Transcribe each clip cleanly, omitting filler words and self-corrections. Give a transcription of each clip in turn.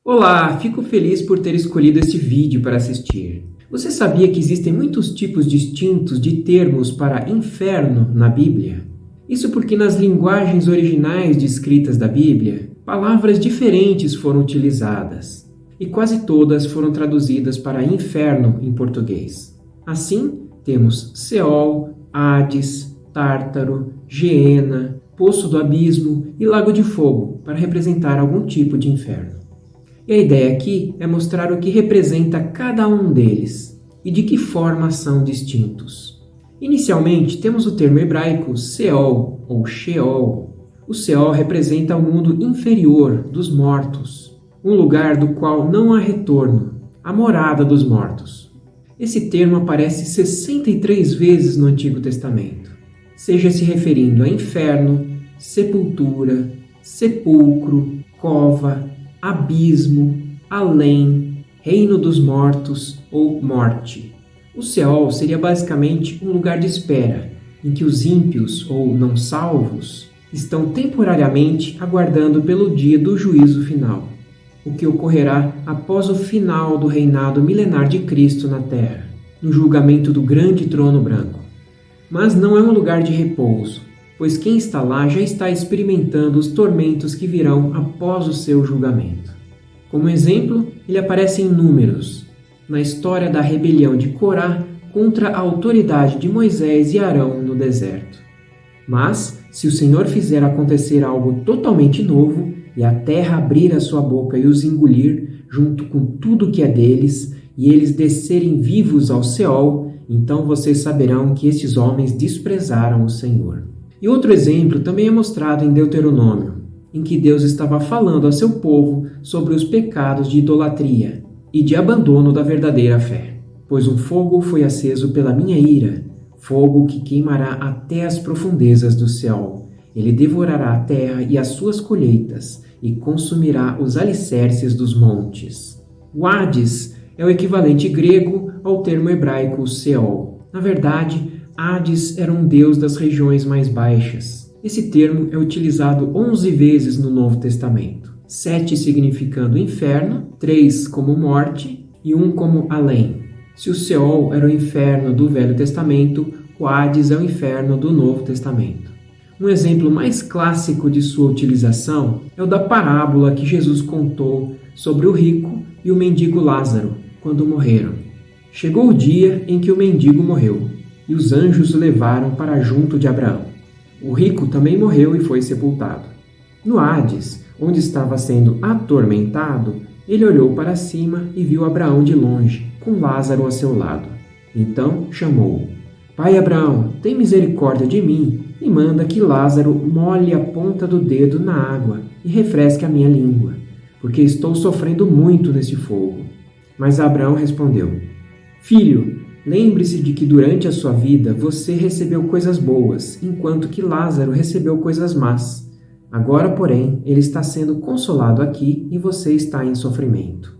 Olá, fico feliz por ter escolhido este vídeo para assistir. Você sabia que existem muitos tipos distintos de termos para inferno na Bíblia? Isso porque nas linguagens originais descritas da Bíblia, palavras diferentes foram utilizadas, e quase todas foram traduzidas para inferno em português. Assim, temos Seol, Hades, Tártaro, Geena, Poço do Abismo e Lago de Fogo para representar algum tipo de inferno. E a ideia aqui é mostrar o que representa cada um deles e de que forma são distintos. Inicialmente, temos o termo hebraico Seol ou Sheol. O Seol representa o mundo inferior dos mortos, um lugar do qual não há retorno, a morada dos mortos. Esse termo aparece 63 vezes no Antigo Testamento, seja se referindo a inferno, sepultura, sepulcro, cova, abismo, além, reino dos mortos ou morte. O Seol seria basicamente um lugar de espera, em que os ímpios ou não salvos estão temporariamente aguardando pelo dia do juízo final, o que ocorrerá após o final do reinado milenar de Cristo na Terra, no julgamento do grande trono branco. Mas não é um lugar de repouso, pois quem está lá já está experimentando os tormentos que virão após o seu julgamento. Como exemplo, ele aparece em Números, na história da rebelião de Corá contra a autoridade de Moisés e Arão no deserto. Mas, se o Senhor fizer acontecer algo totalmente novo, e a terra abrir a sua boca e os engolir, junto com tudo que é deles, e eles descerem vivos ao Seol, então vocês saberão que estes homens desprezaram o Senhor. E outro exemplo também é mostrado em Deuteronômio, em que Deus estava falando ao seu povo sobre os pecados de idolatria e de abandono da verdadeira fé. Pois um fogo foi aceso pela minha ira, fogo que queimará até as profundezas do céu. Ele devorará a terra e as suas colheitas, e consumirá os alicerces dos montes. O Hades é o equivalente grego ao termo hebraico Seol. Na verdade, Hades era um deus das regiões mais baixas. Esse termo é utilizado 11 vezes no Novo Testamento, 7 significando inferno, 3 como morte e 1 como além. Se o Seol era o inferno do Velho Testamento, o Hades é o inferno do Novo Testamento. Um exemplo mais clássico de sua utilização é o da parábola que Jesus contou sobre o rico e o mendigo Lázaro, quando morreram. Chegou o dia em que o mendigo morreu, e os anjos o levaram para junto de Abraão. O rico também morreu e foi sepultado. No Hades, onde estava sendo atormentado, ele olhou para cima e viu Abraão de longe, com Lázaro a seu lado. Então chamou: Pai Abraão, tem misericórdia de mim e manda que Lázaro molhe a ponta do dedo na água e refresque a minha língua, porque estou sofrendo muito nesse fogo. Mas Abraão respondeu: Filho, lembre-se de que durante a sua vida você recebeu coisas boas, enquanto que Lázaro recebeu coisas más. Agora, porém, ele está sendo consolado aqui e você está em sofrimento.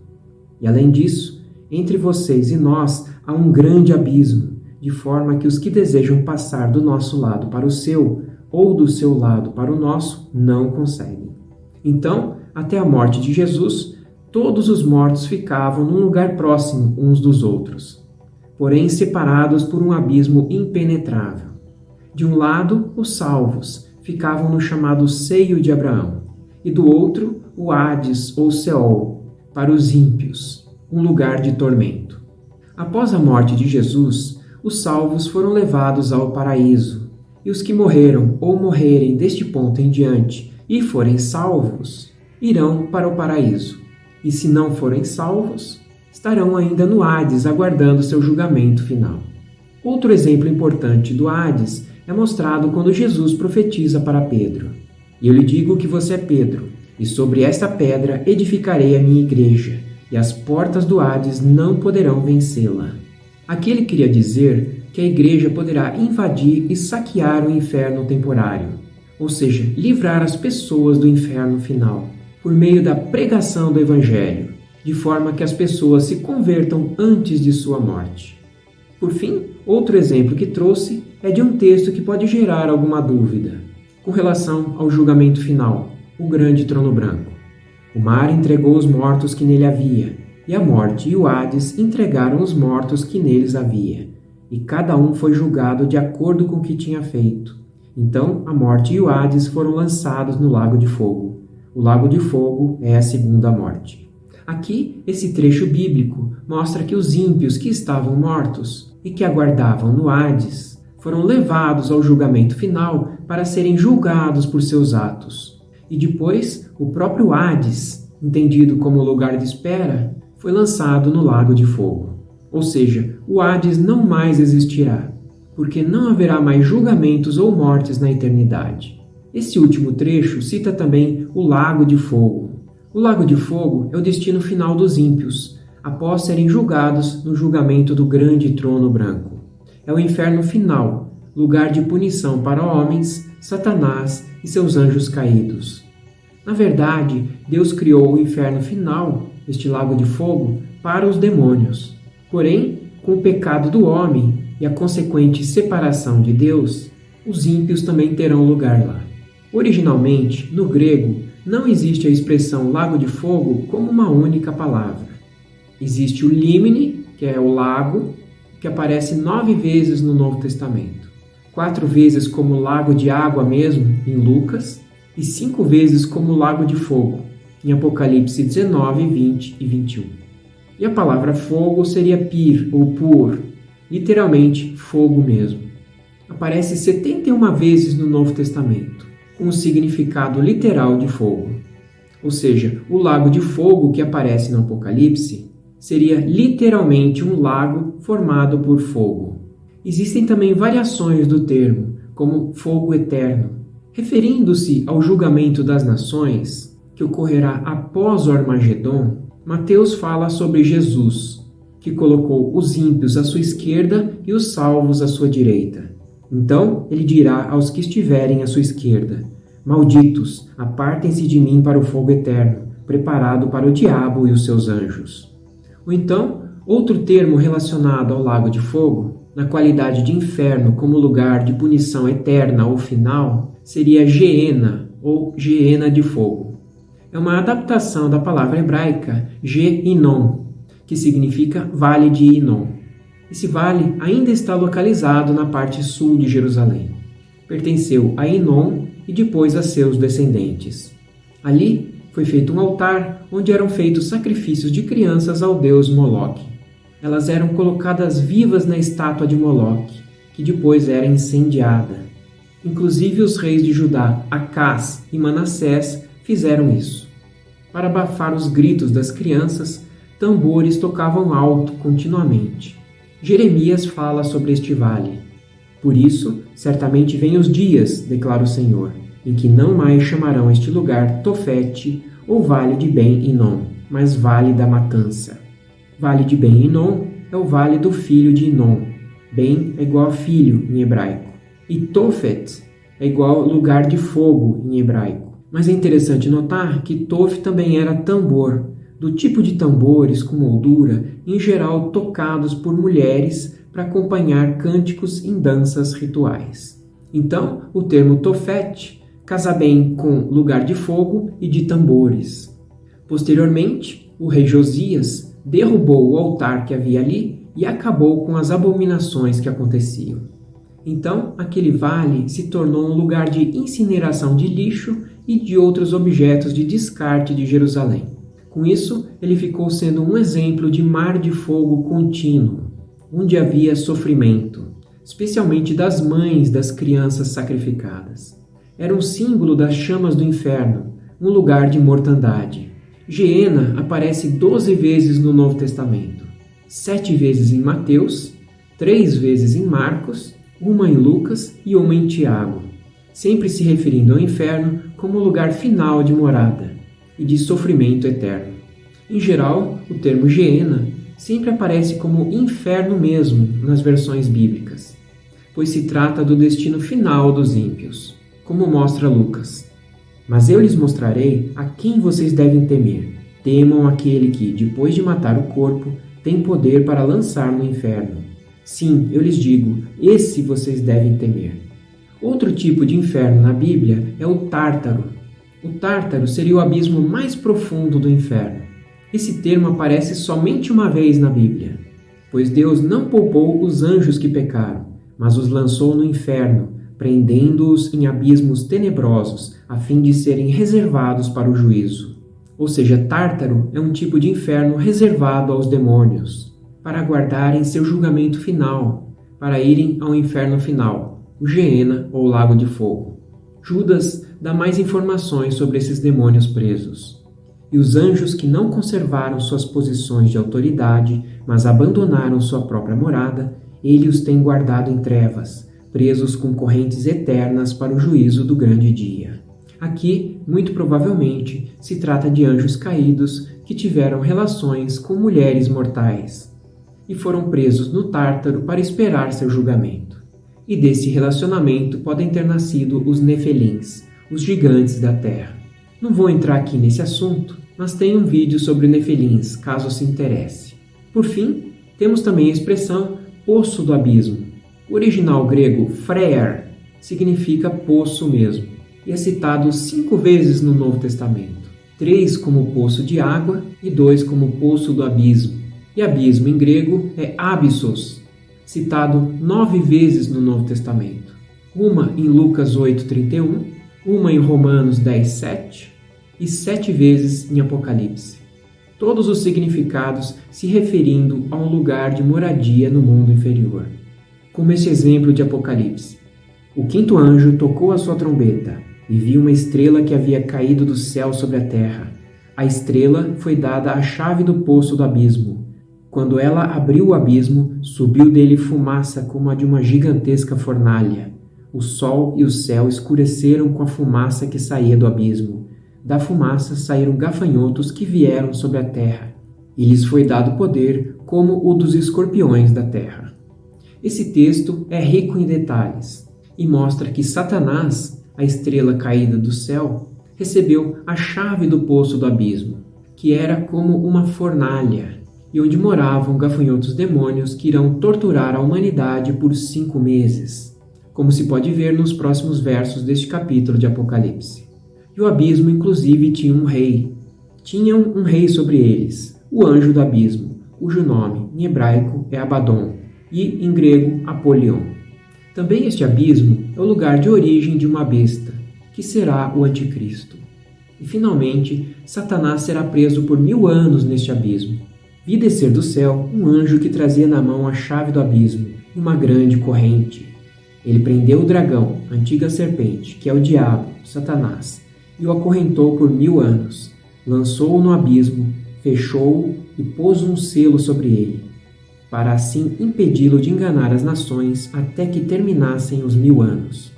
E além disso, entre vocês e nós há um grande abismo, de forma que os que desejam passar do nosso lado para o seu, ou do seu lado para o nosso, não conseguem. Então, até a morte de Jesus, todos os mortos ficavam num lugar próximo uns dos outros, porém separados por um abismo impenetrável. De um lado, os salvos ficavam no chamado seio de Abraão, e do outro, o Hades ou Seol, para os ímpios, um lugar de tormento. Após a morte de Jesus, os salvos foram levados ao paraíso, e os que morreram ou morrerem deste ponto em diante e forem salvos, irão para o paraíso, e se não forem salvos, estarão ainda no Hades aguardando seu julgamento final. Outro exemplo importante do Hades é mostrado quando Jesus profetiza para Pedro: E eu lhe digo que você é Pedro, e sobre esta pedra edificarei a minha igreja, e as portas do Hades não poderão vencê-la. Aqui ele queria dizer que a igreja poderá invadir e saquear o inferno temporário, ou seja, livrar as pessoas do inferno final, por meio da pregação do Evangelho, de forma que as pessoas se convertam antes de sua morte. Por fim, outro exemplo que trouxe é de um texto que pode gerar alguma dúvida, com relação ao julgamento final, o grande trono branco. O mar entregou os mortos que nele havia, e a morte e o Hades entregaram os mortos que neles havia, e cada um foi julgado de acordo com o que tinha feito. Então a morte e o Hades foram lançados no lago de fogo. O lago de fogo é a segunda morte. Aqui, esse trecho bíblico mostra que os ímpios que estavam mortos e que aguardavam no Hades foram levados ao julgamento final para serem julgados por seus atos. E depois, o próprio Hades, entendido como lugar de espera, foi lançado no lago de fogo. Ou seja, o Hades não mais existirá, porque não haverá mais julgamentos ou mortes na eternidade. Esse último trecho cita também o lago de fogo. O lago de fogo é o destino final dos ímpios, após serem julgados no julgamento do grande trono branco. É o inferno final, lugar de punição para homens, Satanás e seus anjos caídos. Na verdade, Deus criou o inferno final, este lago de fogo, para os demônios. Porém, com o pecado do homem e a consequente separação de Deus, os ímpios também terão lugar lá. Originalmente, no grego, não existe a expressão lago de fogo como uma única palavra. Existe o limene, que é o lago, que aparece 9 vezes no Novo Testamento. 4 vezes como lago de água mesmo, em Lucas, e 5 vezes como lago de fogo, em Apocalipse 19, 20 e 21. E a palavra fogo seria pir ou pur, literalmente fogo mesmo. Aparece 71 vezes no Novo Testamento, com o significado literal de fogo. Ou seja, o lago de fogo que aparece no Apocalipse seria literalmente um lago formado por fogo. Existem também variações do termo, como fogo eterno, referindo-se ao julgamento das nações, que ocorrerá após o Armagedon. Mateus fala sobre Jesus, que colocou os ímpios à sua esquerda e os salvos à sua direita. Então ele dirá aos que estiverem à sua esquerda: malditos, apartem-se de mim para o fogo eterno, preparado para o diabo e os seus anjos. Ou então, outro termo relacionado ao lago de fogo, na qualidade de inferno como lugar de punição eterna ou final, seria Geena, ou Geena de fogo. É uma adaptação da palavra hebraica Ge-Inom, que significa Vale de Inom. Esse vale ainda está localizado na parte sul de Jerusalém. Pertenceu a Inom e depois a seus descendentes. Ali foi feito um altar onde eram feitos sacrifícios de crianças ao deus Moloque. Elas eram colocadas vivas na estátua de Moloque, que depois era incendiada. Inclusive os reis de Judá, Acás e Manassés, fizeram isso. Para abafar os gritos das crianças, tambores tocavam alto continuamente. Jeremias fala sobre este vale. Por isso, certamente vêm os dias, declara o Senhor, em que não mais chamarão este lugar Tofete ou Vale de Ben-Inom, mas Vale da Matança. Vale de Ben-Inom é o vale do filho de Inom. Ben é igual a filho em hebraico. E Tofet é igual a lugar de fogo em hebraico. Mas é interessante notar que Tof também era tambor, do tipo de tambores com moldura, em geral tocados por mulheres para acompanhar cânticos em danças rituais. Então, o termo Tofet casa bem com lugar de fogo e de tambores. Posteriormente, o rei Josias derrubou o altar que havia ali e acabou com as abominações que aconteciam. Então, aquele vale se tornou um lugar de incineração de lixo e de outros objetos de descarte de Jerusalém. Com isso, ele ficou sendo um exemplo de mar de fogo contínuo, onde havia sofrimento, especialmente das mães das crianças sacrificadas. Era um símbolo das chamas do inferno, um lugar de mortandade. Geena aparece 12 vezes no Novo Testamento, 7 vezes em Mateus, 3 vezes em Marcos, 1 em Lucas e 1 em Tiago, sempre se referindo ao inferno como lugar final de morada e de sofrimento eterno. Em geral, o termo Geena sempre aparece como inferno mesmo nas versões bíblicas, pois se trata do destino final dos ímpios, como mostra Lucas. Mas eu lhes mostrarei a quem vocês devem temer. Temam aquele que, depois de matar o corpo, tem poder para lançar no inferno. Sim, eu lhes digo, esse vocês devem temer. Outro tipo de inferno na Bíblia é o Tártaro. O Tártaro seria o abismo mais profundo do inferno. Esse termo aparece somente uma vez na Bíblia, pois Deus não poupou os anjos que pecaram, mas os lançou no inferno, prendendo-os em abismos tenebrosos, a fim de serem reservados para o juízo. Ou seja, Tártaro é um tipo de inferno reservado aos demônios, para aguardarem seu julgamento final, para irem ao inferno final, o Geena ou Lago de Fogo. Judas dá mais informações sobre esses demônios presos. E os anjos que não conservaram suas posições de autoridade, mas abandonaram sua própria morada, ele os tem guardado em trevas, presos com correntes eternas para o juízo do grande dia. Aqui, muito provavelmente, se trata de anjos caídos que tiveram relações com mulheres mortais e foram presos no Tártaro para esperar seu julgamento. E desse relacionamento podem ter nascido os Nefelins, os gigantes da terra. Não vou entrar aqui nesse assunto, mas tem um vídeo sobre Nefelins, caso se interesse. Por fim, temos também a expressão poço do abismo. O original grego phreer significa poço mesmo, e é citado 5 vezes no Novo Testamento, 3 como poço de água e 2 como poço do abismo. E abismo em grego é abyssos, citado 9 vezes no Novo Testamento. Uma em Lucas 8:31, uma em Romanos 10:7 e 7 vezes em Apocalipse. Todos os significados se referindo a um lugar de moradia no mundo inferior. Como este exemplo de Apocalipse. O 5º anjo tocou a sua trombeta e viu uma estrela que havia caído do céu sobre a terra. A estrela foi dada a chave do poço do abismo. Quando ela abriu o abismo, subiu dele fumaça como a de uma gigantesca fornalha. O sol e o céu escureceram com a fumaça que saía do abismo. Da fumaça saíram gafanhotos que vieram sobre a terra, e lhes foi dado poder como o dos escorpiões da terra. Esse texto é rico em detalhes e mostra que Satanás, a estrela caída do céu, recebeu a chave do poço do abismo, que era como uma fornalha, e onde moravam gafanhotos demônios que irão torturar a humanidade por 5 meses, como se pode ver nos próximos versos deste capítulo de Apocalipse. E o abismo, inclusive, tinha um rei. Tinham um rei sobre eles, o anjo do abismo, cujo nome em hebraico é Abaddon e em grego Apolion. Também este abismo é o lugar de origem de uma besta, que será o anticristo. E finalmente, Satanás será preso por 1000 anos neste abismo. Vi descer do céu um anjo que trazia na mão a chave do abismo e uma grande corrente. Ele prendeu o dragão, a antiga serpente, que é o diabo, Satanás, e o acorrentou por 1000 anos. Lançou-o no abismo, fechou-o e pôs um selo sobre ele, para assim impedi-lo de enganar as nações até que terminassem os 1000 anos.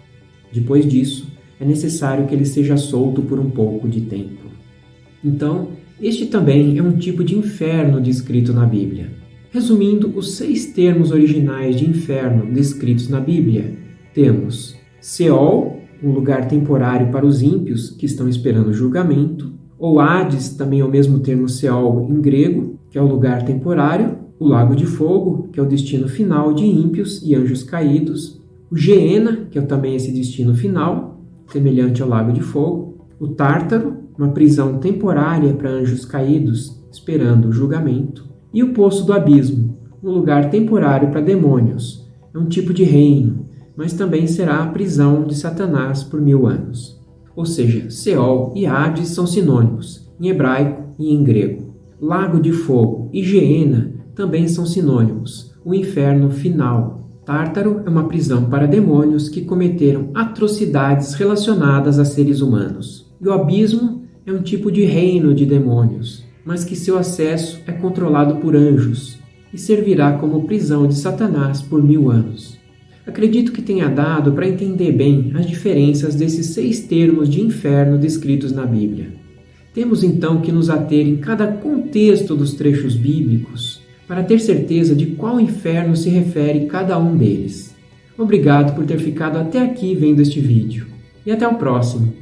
Depois disso, é necessário que ele seja solto por um pouco de tempo. Então, este também é um tipo de inferno descrito na Bíblia. Resumindo os 6 termos originais de inferno descritos na Bíblia, temos Seol, um lugar temporário para os ímpios que estão esperando o julgamento, ou Hades, também é o mesmo termo Seol em grego, que é o lugar temporário, o Lago de Fogo, que é o destino final de ímpios e anjos caídos, o Geena, que é também esse destino final, semelhante ao Lago de Fogo, o Tártaro, uma prisão temporária para anjos caídos, esperando o julgamento, e o Poço do Abismo, um lugar temporário para demônios. É um tipo de reino, mas também será a prisão de Satanás por 1000 anos. Ou seja, Seol e Hades são sinônimos, em hebraico e em grego. Lago de Fogo e Geena também são sinônimos, o inferno final. Tártaro é uma prisão para demônios que cometeram atrocidades relacionadas a seres humanos. E o abismo é um tipo de reino de demônios, mas que seu acesso é controlado por anjos e servirá como prisão de Satanás por 1000 anos. Acredito que tenha dado para entender bem as diferenças desses 6 termos de inferno descritos na Bíblia. Temos então que nos ater em cada contexto dos trechos bíblicos para ter certeza de qual inferno se refere cada um deles. Obrigado por ter ficado até aqui vendo este vídeo e até o próximo.